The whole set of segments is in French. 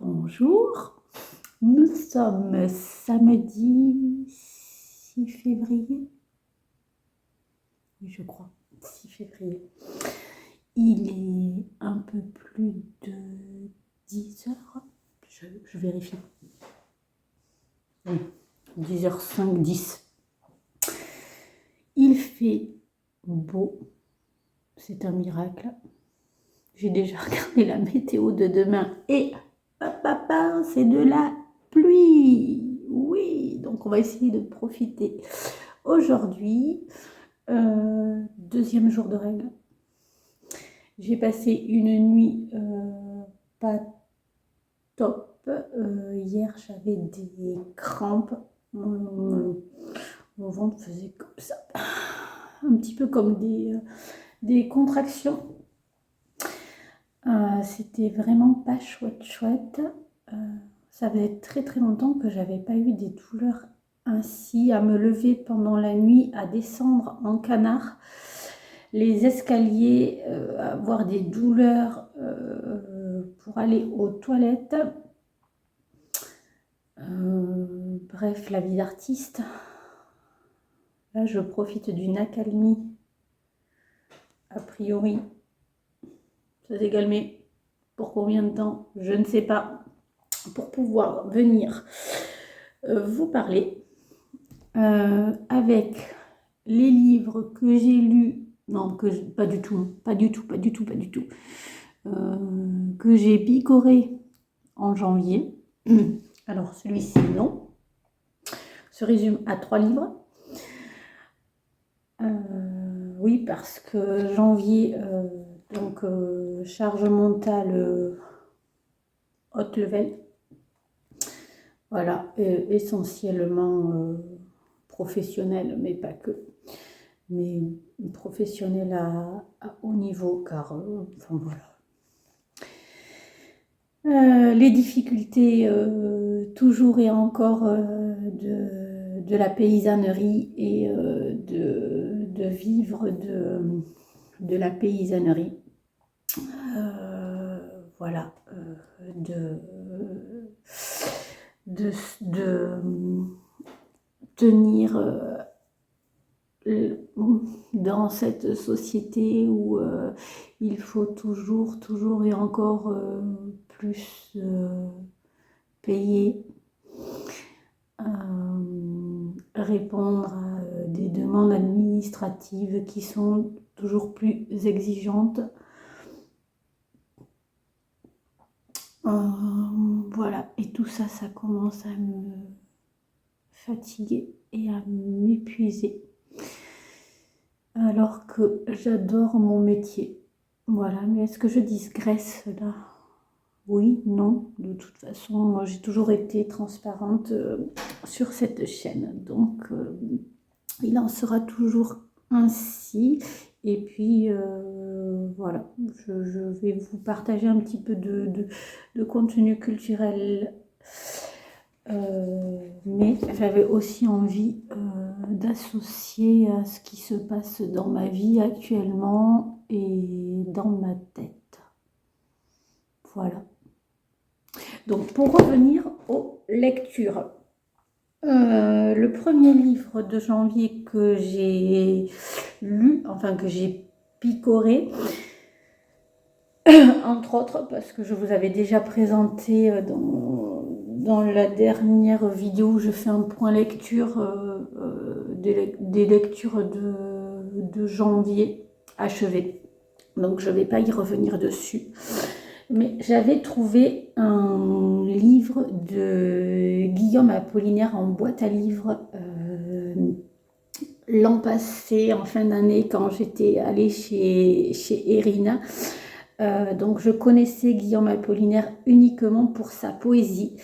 Bonjour, nous sommes samedi 6 février, oui je crois, 6 février. Il est un peu plus de 10 heures, je vérifie. Oui, 10h05, 10. Il fait beau, c'est un miracle. J'ai déjà regardé la météo de demain et c'est de la pluie. Oui, donc on va essayer de profiter. Aujourd'hui, deuxième jour de règle. J'ai passé une nuit pas top. Hier, j'avais des crampes. Mon ventre faisait comme ça. Un petit peu comme des contractions. C'était vraiment pas chouette. Ça faisait très longtemps que j'avais pas eu des douleurs ainsi, à me lever pendant la nuit, à descendre en canard, les escaliers, avoir des douleurs pour aller aux toilettes. Bref, la vie d'artiste. Là, je profite d'une accalmie. A priori, ça s'est calmé. Pour combien de temps? Je ne sais pas. Pour pouvoir venir vous parler avec les livres que j'ai lus, non, pas du tout, que j'ai picoré en janvier. Alors celui-ci, non, se résume à 3 livres. Oui, parce que janvier, donc charge mentale haute level. Voilà, essentiellement professionnel, mais pas que. Mais professionnel à haut niveau, car, enfin voilà. Les difficultés, toujours et encore, de la paysannerie et de vivre de la paysannerie. Voilà, de tenir dans cette société où il faut toujours et encore plus payer, répondre à des demandes administratives qui sont toujours plus exigeantes. Voilà, et tout ça, ça commence à me fatiguer et à m'épuiser. Alors que j'adore mon métier. Voilà, mais est-ce que je digresse là? Oui, non. De toute façon, moi j'ai toujours été transparente sur cette chaîne. Donc, il en sera toujours ainsi. Et puis, voilà, je vais vous partager un petit peu de contenu culturel. Mais j'avais aussi envie d'associer à ce qui se passe dans ma vie actuellement et dans ma tête. Voilà. Donc pour revenir aux lectures, le premier livre de janvier que j'ai lu, enfin que j'ai picoré, entre autres parce que je vous avais déjà présenté dans la dernière vidéo où je fais un point lecture des lectures de janvier achevées. Donc je ne vais pas y revenir dessus. Mais j'avais trouvé un livre de Guillaume Apollinaire en boîte à livres l'an passé, en fin d'année, quand j'étais allée chez Erina. Donc je connaissais Guillaume Apollinaire uniquement pour sa poésie.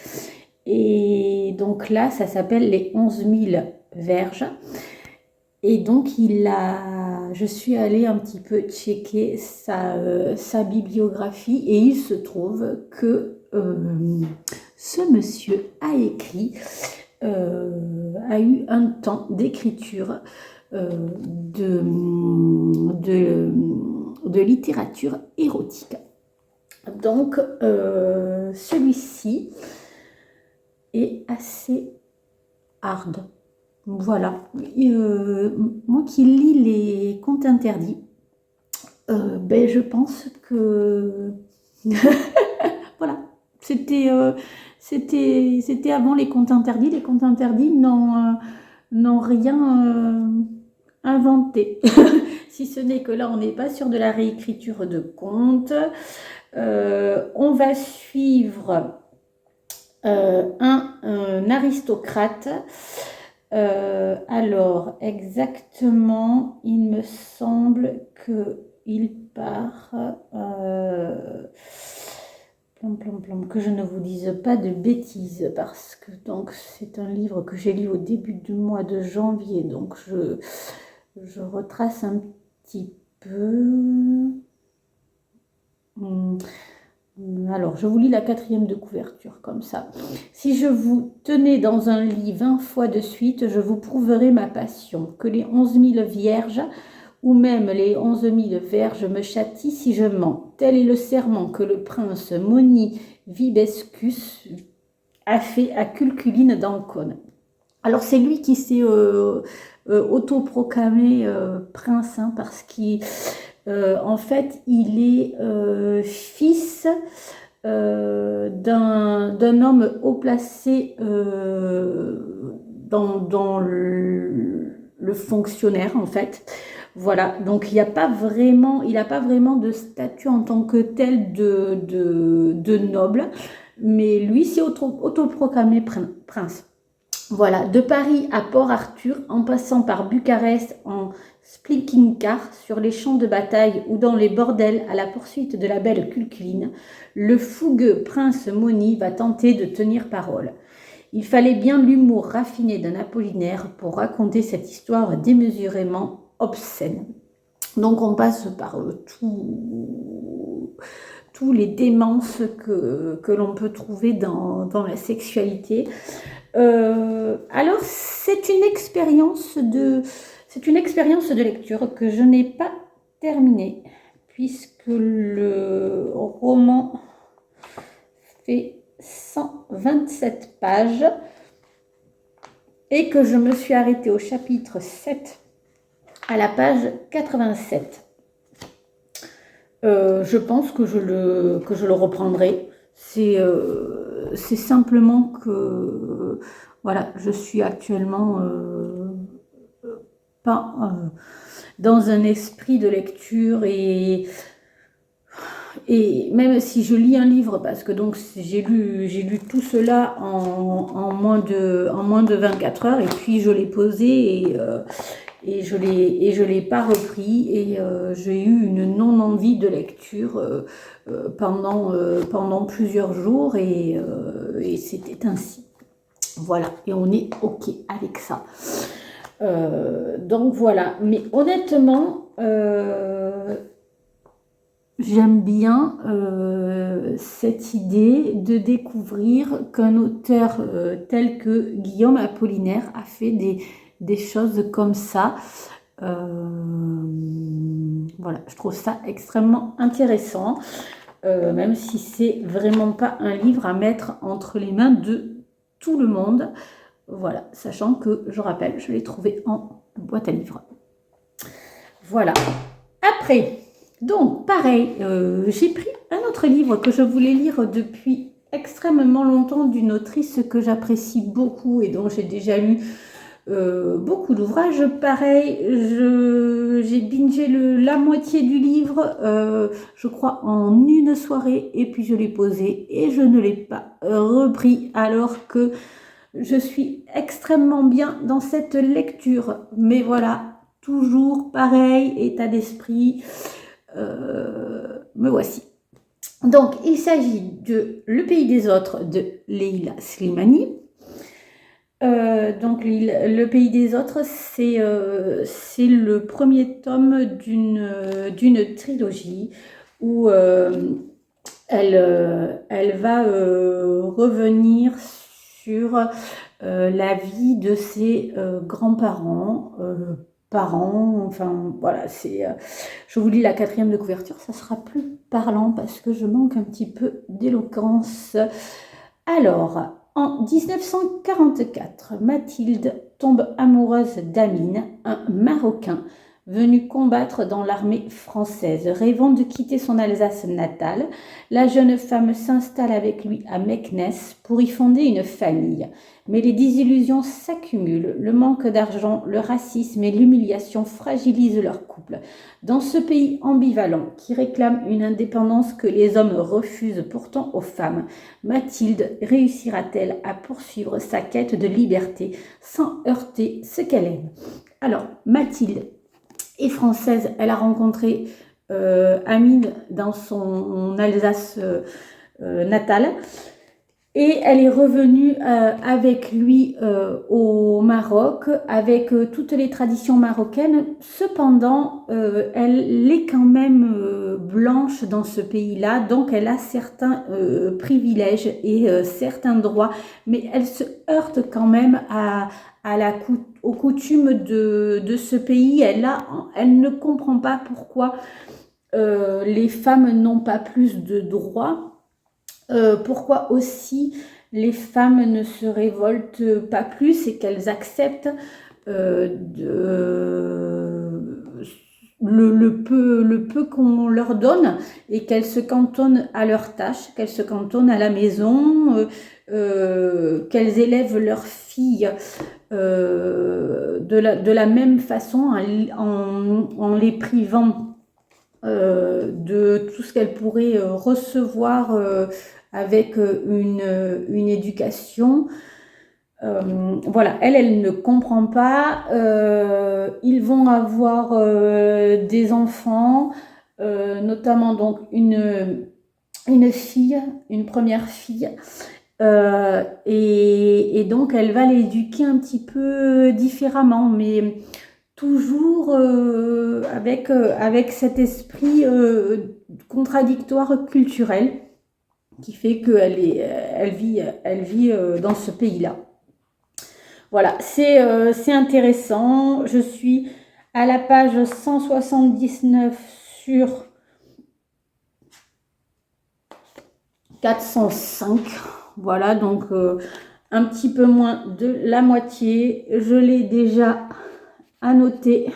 Et donc là, ça s'appelle Les 11 000 verges. Et donc je suis allée un petit peu checker sa bibliographie et il se trouve que ce monsieur a écrit, a eu un temps d'écriture de littérature érotique. Donc, celui-ci est assez hard. Voilà. Moi qui lis les contes interdits, ben, je pense que voilà, c'était avant les contes interdits. Les contes interdits n'ont rien inventé. Si ce n'est que là, on n'est pas sur de la réécriture de contes. On va suivre un aristocrate. Alors, exactement, il me semble qu'il part... que je ne vous dise pas de bêtises, parce que donc c'est un livre que j'ai lu au début du mois de janvier, donc je retrace un petit peu. Alors, je vous lis la 4e de couverture, comme ça. Si je vous tenais dans un lit 20 fois de suite, je vous prouverai ma passion, que les 11 000 vierges, ou même les 11 000 verges me châtient si je mens. Tel est le serment que le prince Moni Vibescus a fait à Culculine d'Ancône. Alors, c'est lui qui s'est autoproclamé prince, hein, parce qu'il... en fait, il est fils d'un homme haut placé dans le fonctionnaire, en fait. Voilà, donc il n'a pas vraiment de statut en tant que tel de noble, mais lui s'est autoproclamé prince. Voilà, de Paris à Port-Arthur, en passant par Bucarest en speaking car sur les champs de bataille ou dans les bordels à la poursuite de la belle Culculine, le fougueux prince Moni va tenter de tenir parole. Il fallait bien l'humour raffiné d'un Apollinaire pour raconter cette histoire démesurément obscène. Donc on passe par tous les démences que l'on peut trouver dans la sexualité. Alors, c'est une expérience de lecture que je n'ai pas terminée, puisque le roman fait 127 pages et que je me suis arrêtée au chapitre 7 à la page 87. Je pense que je le reprendrai. C'est simplement que voilà, je suis actuellement pas dans un esprit de lecture et même si je lis un livre, parce que donc j'ai lu tout cela en moins de 24 heures, et puis je l'ai posé et je l'ai pas repris, et j'ai eu une non-envie de lecture pendant plusieurs jours, et c'était ainsi. Voilà, et on est OK avec ça. Donc voilà, mais honnêtement, j'aime bien cette idée de découvrir qu'un auteur tel que Guillaume Apollinaire a fait des choses comme ça. Voilà, je trouve ça extrêmement intéressant, même si c'est vraiment pas un livre à mettre entre les mains de tout le monde. Voilà, sachant que, je rappelle, je l'ai trouvé en boîte à livres. Voilà. Après, donc, pareil, j'ai pris un autre livre que je voulais lire depuis extrêmement longtemps, d'une autrice que j'apprécie beaucoup et dont j'ai déjà lu beaucoup d'ouvrages. Pareil, j'ai bingé la moitié du livre, je crois, en une soirée, et puis je l'ai posé et je ne l'ai pas repris, alors que je suis extrêmement bien dans cette lecture. Mais voilà, toujours pareil, état d'esprit. Me voici. Donc, il s'agit de Le pays des autres de Leila Slimani. Donc, Le pays des autres, c'est le premier tome d'une trilogie où elle va revenir sur la vie de ses grands-parents, par an. Enfin, voilà, je vous lis la 4e de couverture, ça sera plus parlant parce que je manque un petit peu d'éloquence. Alors, en 1944, Mathilde tombe amoureuse d'Amine, un Marocain venu combattre dans l'armée française. Rêvant de quitter son Alsace natale, la jeune femme s'installe avec lui à Meknès pour y fonder une famille. Mais les désillusions s'accumulent, le manque d'argent, le racisme et l'humiliation fragilisent leur couple. Dans ce pays ambivalent qui réclame une indépendance que les hommes refusent pourtant aux femmes, Mathilde réussira-t-elle à poursuivre sa quête de liberté sans heurter ce qu'elle aime? Alors, Mathilde est française, elle a rencontré Amine dans son Alsace natale. Et elle est revenue avec lui au Maroc, avec toutes les traditions marocaines. Cependant, elle est quand même blanche dans ce pays-là, donc elle a certains privilèges et certains droits, mais elle se heurte quand même aux coutumes de ce pays. Elle ne comprend pas pourquoi les femmes n'ont pas plus de droits. Pourquoi aussi les femmes ne se révoltent pas plus et qu'elles acceptent le peu qu'on leur donne et qu'elles se cantonnent à leurs tâches, qu'elles se cantonnent à la maison, qu'elles élèvent leurs filles de la même façon en les privant de tout ce qu'elles pourraient recevoir avec une éducation. Voilà, elle ne comprend pas. Ils vont avoir des enfants, notamment donc une fille, une première fille. Et donc elle va l'éduquer un petit peu différemment, mais toujours avec cet esprit contradictoire culturel qui fait qu'elle vit dans ce pays-là. Voilà, c'est intéressant. Je suis à la page 179 sur 405. Voilà, donc un petit peu moins de la moitié. Je l'ai déjà annoté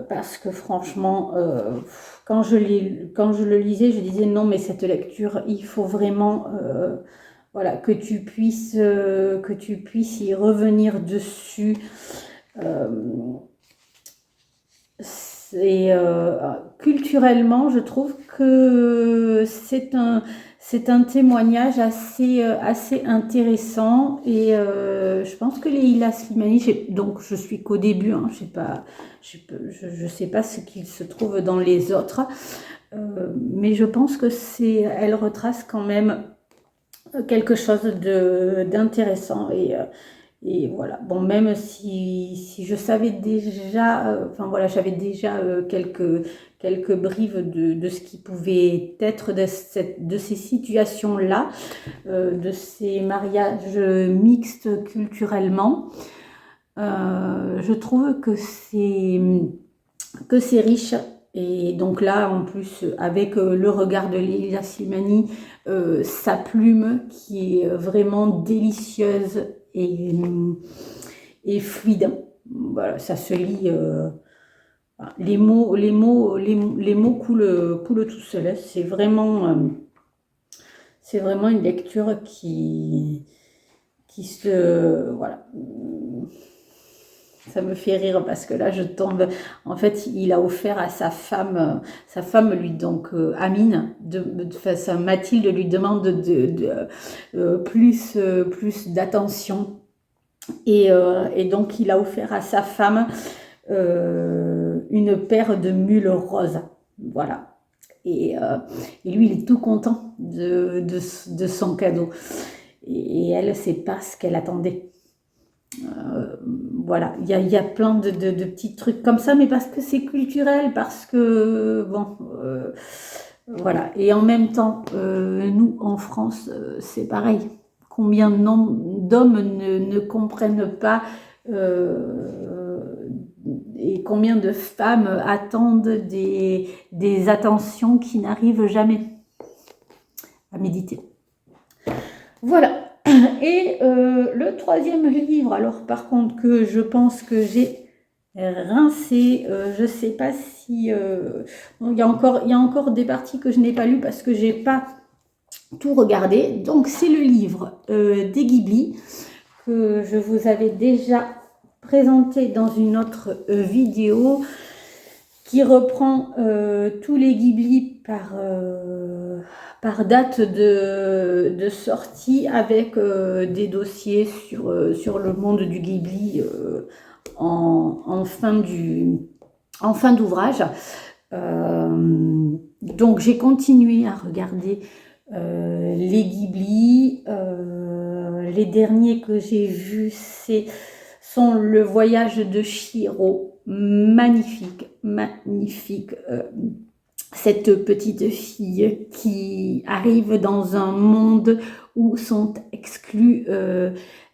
parce que franchement, quand je le lisais, je disais non, mais cette lecture, il faut vraiment voilà, que tu puisses y revenir dessus. Culturellement, je trouve que c'est un témoignage assez intéressant et je pense que Leïla Slimani, donc je suis qu'au début, hein, je sais pas ce qu'il se trouve dans les autres, mais je pense que elle retrace quand même quelque chose d'intéressant et voilà, bon, même si je savais déjà, enfin voilà, j'avais déjà quelques brives de ce qui pouvait être de ces situations-là, de ces mariages mixtes culturellement. Je trouve que c'est riche. Et donc là, en plus, avec le regard de Leïla Slimani, sa plume qui est vraiment délicieuse et fluide. Voilà, ça se lit. Les mots coulent tout seuls. C'est vraiment une lecture qui voilà. Ça me fait rire parce que là je tombe. En fait, il a offert à sa femme lui donc Amine, Mathilde lui demande plus d'attention et donc il a offert à sa femme une paire de mules roses. Voilà. Et lui il est tout content de son cadeau et elle c'est pas ce qu'elle attendait. Voilà, il y a plein de petits trucs comme ça, mais parce que c'est culturel, parce que, bon, voilà. Et en même temps, nous, en France, c'est pareil. Combien d'hommes ne comprennent pas et combien de femmes attendent des attentions qui n'arrivent jamais à méditer. Voilà. Et le troisième livre, alors par contre que je pense que j'ai rincé, je ne sais pas si... il y a encore des parties que je n'ai pas lues parce que je n'ai pas tout regardé. Donc c'est le livre des Ghibli que je vous avais déjà présenté dans une autre vidéo qui reprend tous les Ghibli par date de sortie avec des dossiers sur le monde du Ghibli en fin d'ouvrage. Donc j'ai continué à regarder les Ghibli. Les derniers que j'ai vus sont Le Voyage de Chihiro. Magnifique. Cette petite fille qui arrive dans un monde où sont exclus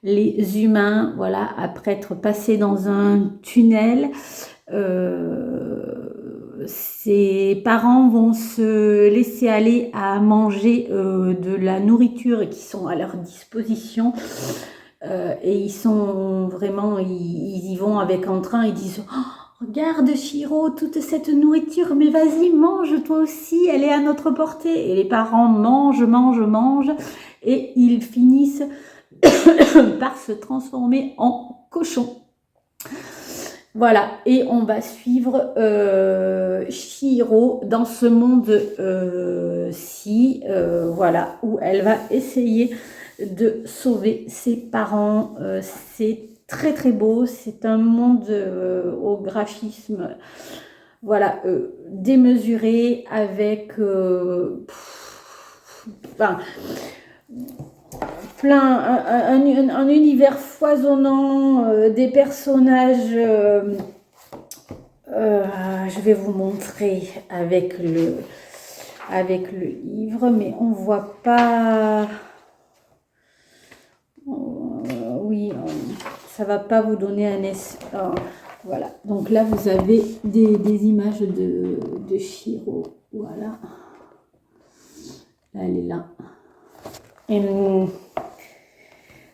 les humains, voilà, après être passés dans un tunnel. Ses parents vont se laisser aller à manger de la nourriture qui sont à leur disposition. Et ils sont vraiment, ils y vont avec entrain, ils disent oh, regarde Chihiro, toute cette nourriture, mais vas-y, mange toi aussi, elle est à notre portée. Et les parents mangent, et ils finissent par se transformer en cochons. Voilà, et on va suivre Chihiro dans ce monde-ci, voilà, où elle va essayer de sauver ses parents. C'est très très beau, c'est un monde au graphisme, voilà, démesuré, avec un univers foisonnant, des personnages. Je vais vous montrer avec le livre, mais on voit pas. Oui, ça va pas vous donner un voilà. Donc là, vous avez des images de Chihiro. Voilà. Là, elle est là. Et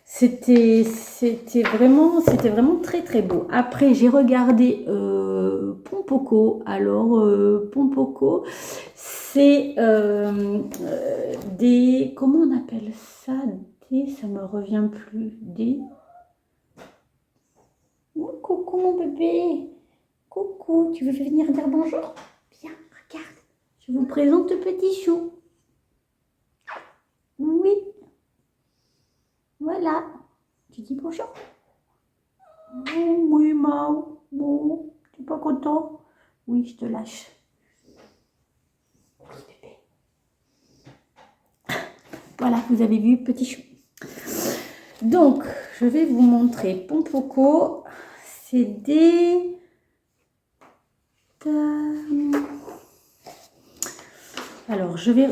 c'était vraiment très très beau. Après, j'ai regardé Pon-Poko. Alors, Pon-Poko, c'est des... Comment on appelle ça? Ça me revient plus. Oh, coucou mon bébé. Coucou, tu veux venir dire bonjour? Viens, regarde. Je vous présente le petit chou. Oui. Voilà. Tu dis bonjour? Oh, oui, Mao. Bon, tu n'es pas content? Oui, je te lâche. Oui, bébé. Voilà, vous avez vu, petit chou. Donc, je vais vous montrer Pon-Poko. C'est des... Alors, je vais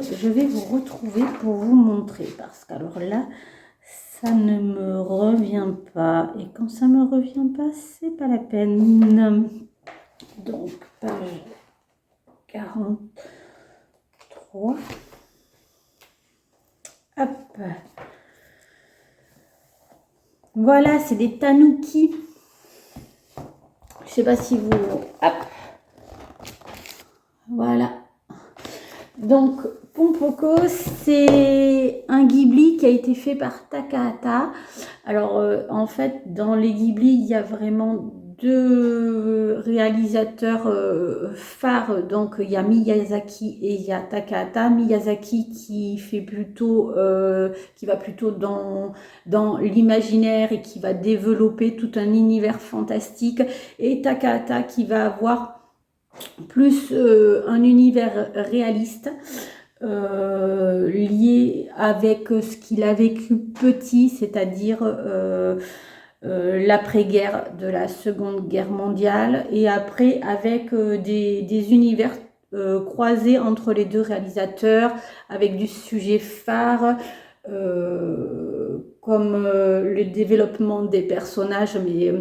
vous retrouver pour vous montrer. Parce qu'alors là, ça ne me revient pas. Et quand ça ne me revient pas, c'est pas la peine. Donc, page 43. Hop. Voilà, c'est des tanuki. Je sais pas si vous... Hop. Voilà. Donc, Pon-Poko, c'est un Ghibli qui a été fait par Takahata. Alors, en fait, dans les Ghibli, il y a vraiment deux réalisateurs phares. Donc, il y a Miyazaki et il y a Takahata. Miyazaki qui fait plutôt, qui va plutôt dans l'imaginaire et qui va développer tout un univers fantastique. Et Takahata qui va avoir plus un univers réaliste lié avec ce qu'il a vécu petit, c'est-à-dire l'après-guerre de la Seconde Guerre mondiale, et après avec des univers croisés entre les deux réalisateurs, avec du sujet phare comme le développement des personnages, mais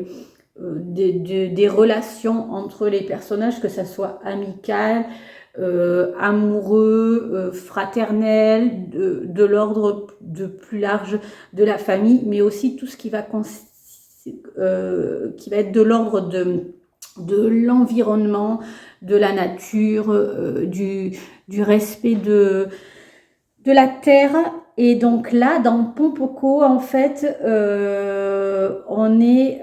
des relations entre les personnages, que ça soit amical, amoureux, fraternel, de l'ordre de plus large de la famille, mais aussi tout ce qui va être de l'ordre de l'environnement, de la nature, du respect de la terre. Et donc là, dans Pompoko, en fait, on est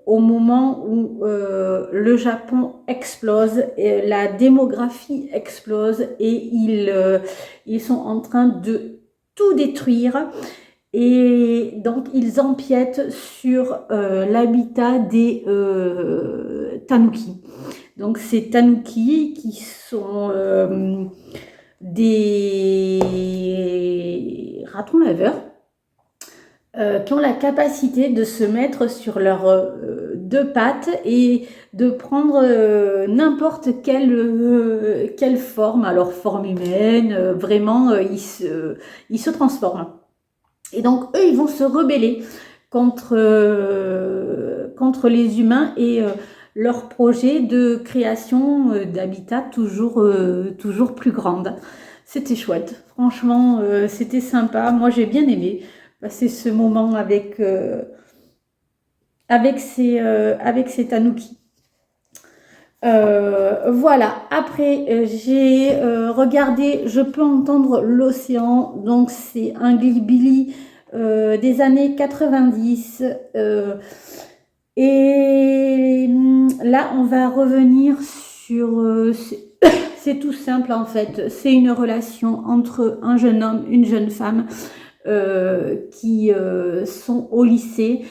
au moment où le Japon explose, et la démographie explose, et ils sont en train de tout détruire. Et donc, ils empiètent sur l'habitat des Tanuki. Donc, ces Tanuki qui sont des ratons laveurs qui ont la capacité de se mettre sur leurs deux pattes et de prendre n'importe quelle forme, alors forme humaine, vraiment, ils se transforment. Et donc, eux, ils vont se rebeller contre les humains et leur projet de création d'habitat toujours plus grande. C'était chouette. Franchement, c'était sympa. Moi, j'ai bien aimé passer ce moment avec ces Tanuki. Voilà, après j'ai regardé Je peux entendre l'océan, donc c'est un Ghibli des années 90 et là on va revenir sur c'est tout simple en fait, c'est une relation entre un jeune homme, une jeune femme qui sont au lycée.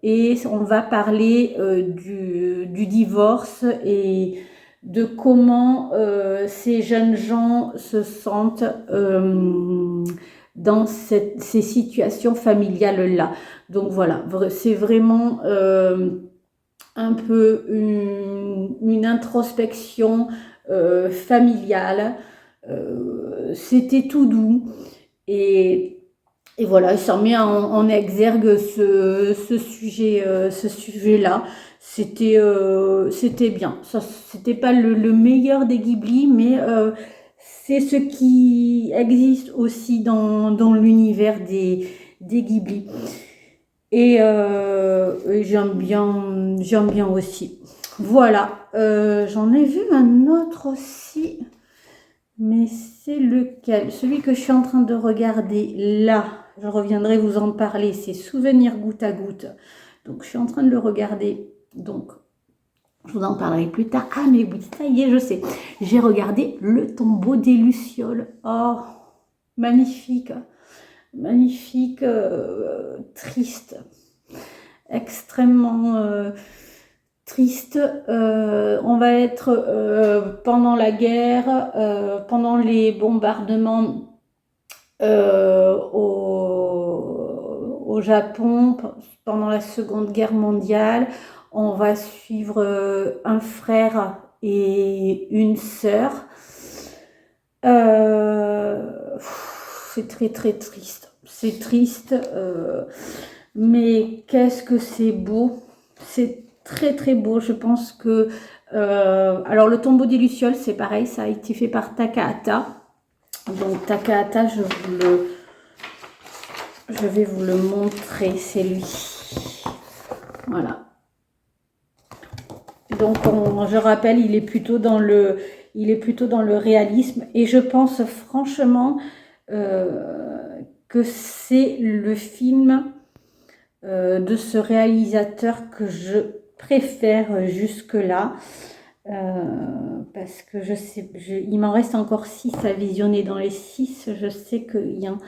Et on va parler du divorce et de comment ces jeunes gens se sentent dans ces situations familiales-là. Donc voilà, c'est vraiment un peu une introspection familiale. C'était tout doux et voilà, ça met en exergue ce sujet-là. C'était bien. Ça, c'était pas le meilleur des Ghibli, mais c'est ce qui existe aussi dans l'univers des Ghibli. Et j'aime bien aussi. Voilà, j'en ai vu un autre aussi. Mais c'est lequel? Celui que je suis en train de regarder là, je reviendrai vous en parler, c'est Souvenirs goutte à goutte. Donc je suis en train de le regarder, donc je vous en parlerai plus tard. Ah mais oui, ça y est, je sais. J'ai regardé Le tombeau des Lucioles. Oh, magnifique, magnifique, triste, extrêmement... triste. On va être pendant la guerre, pendant les bombardements au Japon, pendant la Seconde Guerre mondiale. On va suivre un frère et une sœur. C'est très très triste. C'est triste, mais qu'est-ce que c'est beau. C'est très très beau. Je pense que alors le tombeau des Lucioles, c'est pareil, ça a été fait par Takahata. Donc Takahata, je vais vous le montrer, c'est lui. Voilà. Donc je rappelle, il est plutôt dans le réalisme, et je pense franchement que c'est le film de ce réalisateur que je préfère jusque-là, parce que je sais, il m'en reste encore 6 à visionner. Dans les 6, je sais qu'il y en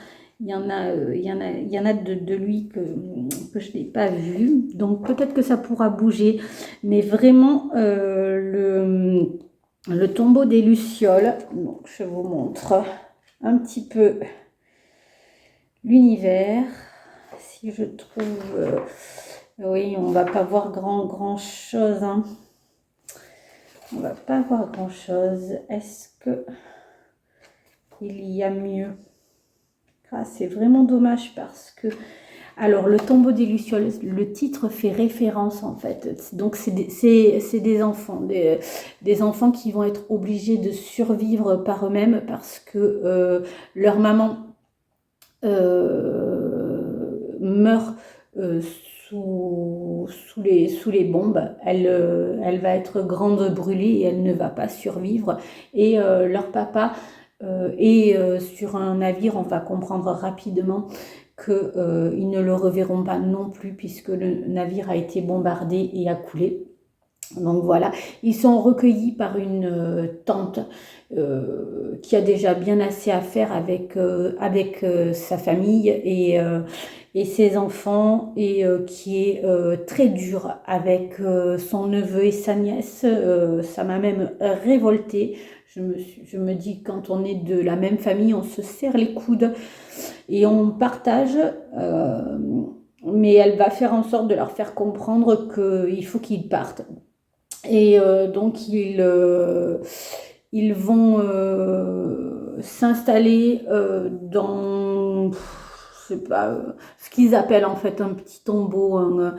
a de lui que je n'ai pas vu, donc peut-être que ça pourra bouger, mais vraiment le tombeau des Lucioles. Donc je vous montre un petit peu l'univers. Si je trouve... oui, on va pas voir grand chose. Hein. On va pas voir grand chose. Est-ce que il y a mieux? Ah, c'est vraiment dommage parce que... Alors, le tombeau des Lucioles, le titre fait référence en fait. Donc, c'est des enfants, des enfants qui vont être obligés de survivre par eux-mêmes parce que leur maman meurt sous les bombes. Elle va être grande brûlée et elle ne va pas survivre. Et leur papa est sur un navire. On va comprendre rapidement qu'ils ne le reverront pas non plus puisque le navire a été bombardé et a coulé. Donc voilà, ils sont recueillis par une tante qui a déjà bien assez à faire avec sa famille et ses enfants et qui est très dure avec son neveu et sa nièce. Ça m'a même révoltée. Je me dis, quand on est de la même famille, on se serre les coudes et on partage. Mais elle va faire en sorte de leur faire comprendre qu'il faut qu'ils partent. Et donc, ils vont s'installer dans, je sais pas, ce qu'ils appellent en fait un petit tombeau, un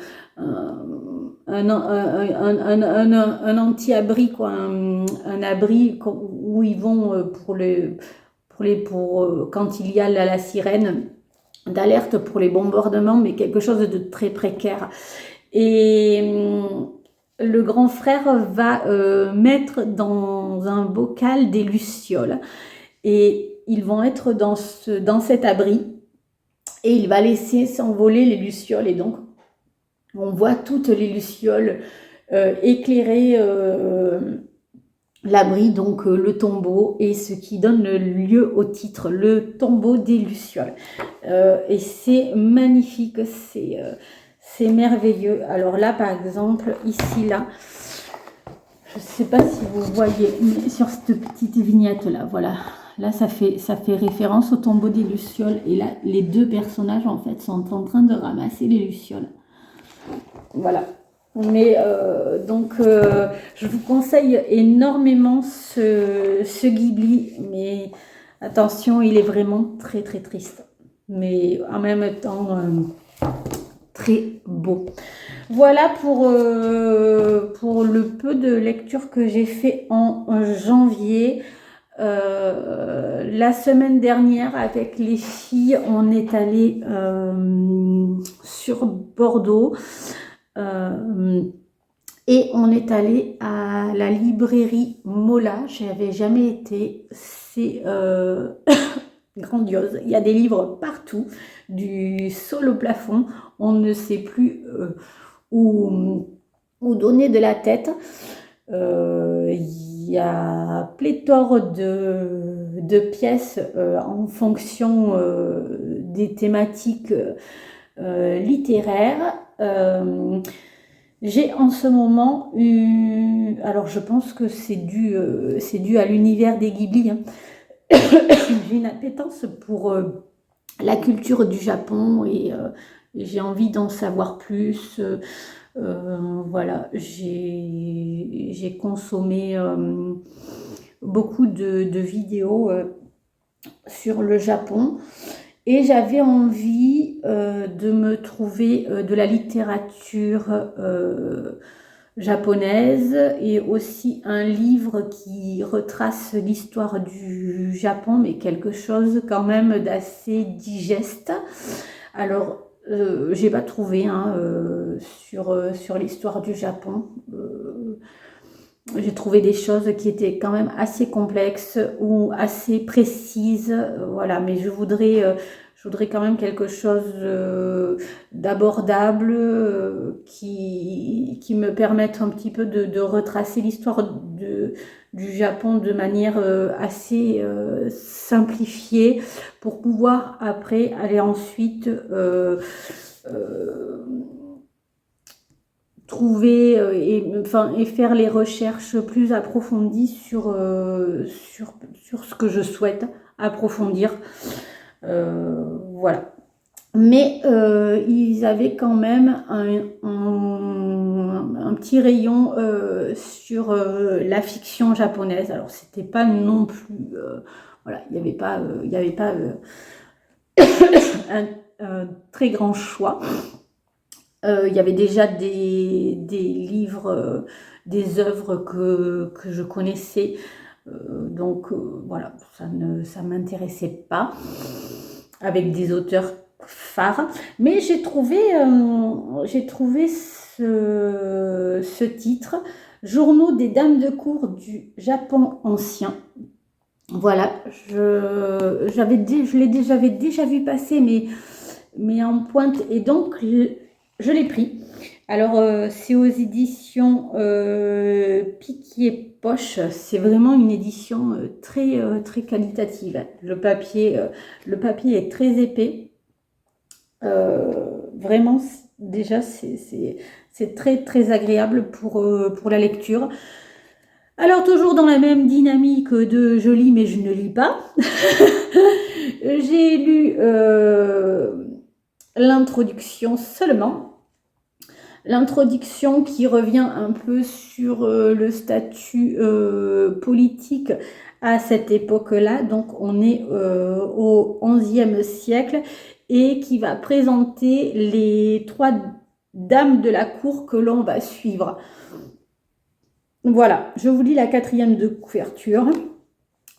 anti-abri, quoi, un abri où ils vont quand il y a la sirène d'alerte pour les bombardements, mais quelque chose de très précaire. Et le grand frère va mettre dans un bocal des lucioles et ils vont être dans cet abri et il va laisser s'envoler les lucioles et donc on voit toutes les lucioles éclairer l'abri, donc le tombeau, et ce qui donne lieu au titre, le tombeau des lucioles. Et c'est magnifique, c'est merveilleux. Alors là, par exemple, ici, là, je ne sais pas si vous voyez, mais sur cette petite vignette-là, voilà. Là, ça fait référence au tombeau des lucioles. Et là, les deux personnages, en fait, sont en train de ramasser les lucioles. Voilà. Mais donc, je vous conseille énormément ce Ghibli. Mais attention, il est vraiment très, très triste. Mais en même temps... très beau. Voilà pour le peu de lecture que j'ai fait en janvier. La semaine dernière, avec les filles, on est allé sur Bordeaux et on est allé à la librairie Mola. Je n'avais jamais été. C'est grandiose. Il y a des livres partout, du sol au plafond. On ne sait plus où donner de la tête. Il y a pléthore de pièces en fonction des thématiques littéraires. J'ai en ce moment alors je pense que c'est dû à l'univers des Ghibli, hein. J'ai une appétence pour la culture du Japon et j'ai envie d'en savoir plus. Voilà, j'ai consommé beaucoup de vidéos sur le Japon et j'avais envie de me trouver de la littérature japonaise et aussi un livre qui retrace l'histoire du Japon, mais quelque chose quand même d'assez digeste. Alors, j'ai pas trouvé sur l'histoire du Japon. J'ai trouvé des choses qui étaient quand même assez complexes ou assez précises, voilà, mais je voudrais quand même quelque chose d'abordable qui me permette un petit peu de retracer l'histoire du Japon de manière assez simplifiée pour pouvoir après aller ensuite trouver et faire les recherches plus approfondies sur ce que je souhaite approfondir. Voilà. Mais ils avaient quand même un petit rayon sur la fiction japonaise. Alors c'était pas non plus voilà, il n'y avait pas très grand choix. Il y avait déjà des livres, des œuvres que je connaissais, donc voilà, ça ne m'intéressait pas, avec des auteurs phares. Mais j'ai trouvé ce titre, Journaux des dames de cour du Japon ancien. Voilà, j'avais déjà vu passer, mais en pointe, et donc je l'ai pris. Alors, c'est aux éditions Piquier Poche. C'est vraiment une édition très qualitative. Le papier est très épais. Vraiment, déjà, c'est très agréable pour la lecture. Alors, toujours dans la même dynamique de je lis mais je ne lis pas, j'ai lu l'introduction seulement. L'introduction qui revient un peu sur le statut politique à cette époque-là. Donc, on est au XIe siècle, et qui va présenter les 3 dames de la cour que l'on va suivre. Voilà, je vous lis la 4e de couverture.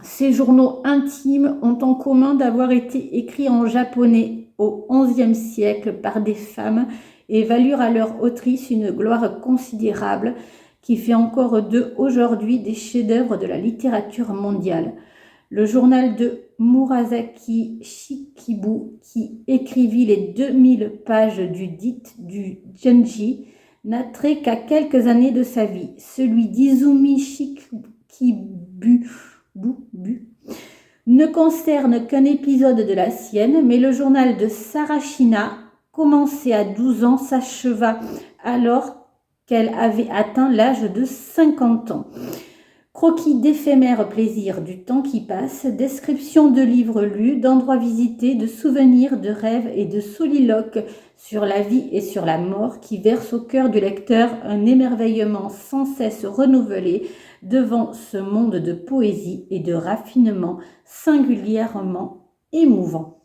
Ces journaux intimes ont en commun d'avoir été écrits en japonais au XIe siècle par des femmes et valurent à leur autrice une gloire considérable qui fait encore d'eux aujourd'hui des chefs-d'œuvre de la littérature mondiale. Le journal de Murasaki Shikibu, qui écrivit les 2000 pages du Genji, n'a trait qu'à quelques années de sa vie. Celui d'Izumi Shikibu ne concerne qu'un épisode de la sienne, mais le journal de Sarashina, commencé à 12 ans, s'acheva alors qu'elle avait atteint l'âge de 50 ans. Croquis d'éphémères plaisirs du temps qui passe, description de livres lus, d'endroits visités, de souvenirs, de rêves et de soliloques sur la vie et sur la mort qui versent au cœur du lecteur un émerveillement sans cesse renouvelé devant ce monde de poésie et de raffinement singulièrement émouvant.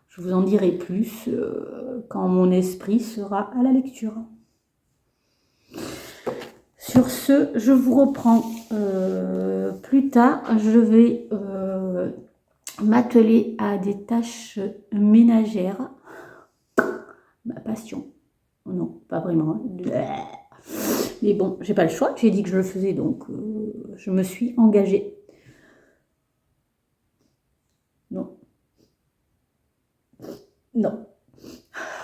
Je vous en dirai plus quand mon esprit sera à la lecture. Sur ce, je vous reprends plus tard. Je vais m'atteler à des tâches ménagères. Ma passion. Non, pas vraiment. Mais bon, j'ai pas le choix. J'ai dit que je le faisais, donc je me suis engagée. Non. Non.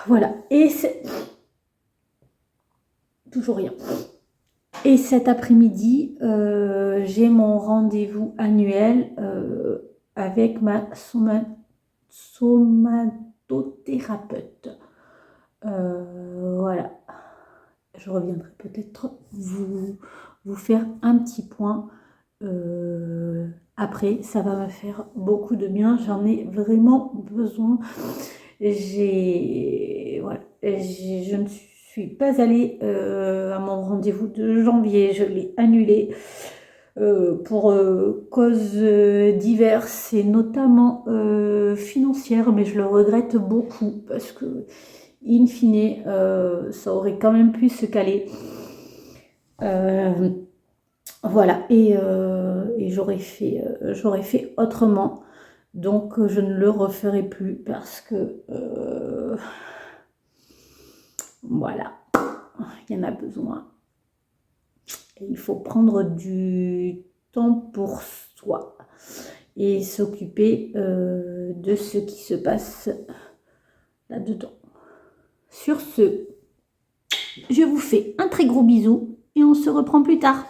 Voilà. Et c'est... Toujours rien. Et cet après-midi, j'ai mon rendez-vous annuel avec ma somatothérapeute. Voilà. Je reviendrai peut-être vous faire un petit point après. Ça va me faire beaucoup de bien. J'en ai vraiment besoin. Je ne suis pas allée à mon rendez-vous de janvier. Je l'ai annulé pour causes diverses et notamment financières, mais je le regrette beaucoup parce que, in fine, ça aurait quand même pu se caler. Voilà, et j'aurais fait autrement. Donc, je ne le referai plus parce que, voilà, il y en a besoin. Et il faut prendre du temps pour soi et s'occuper de ce qui se passe là-dedans. Sur ce, je vous fais un très gros bisou et on se reprend plus tard.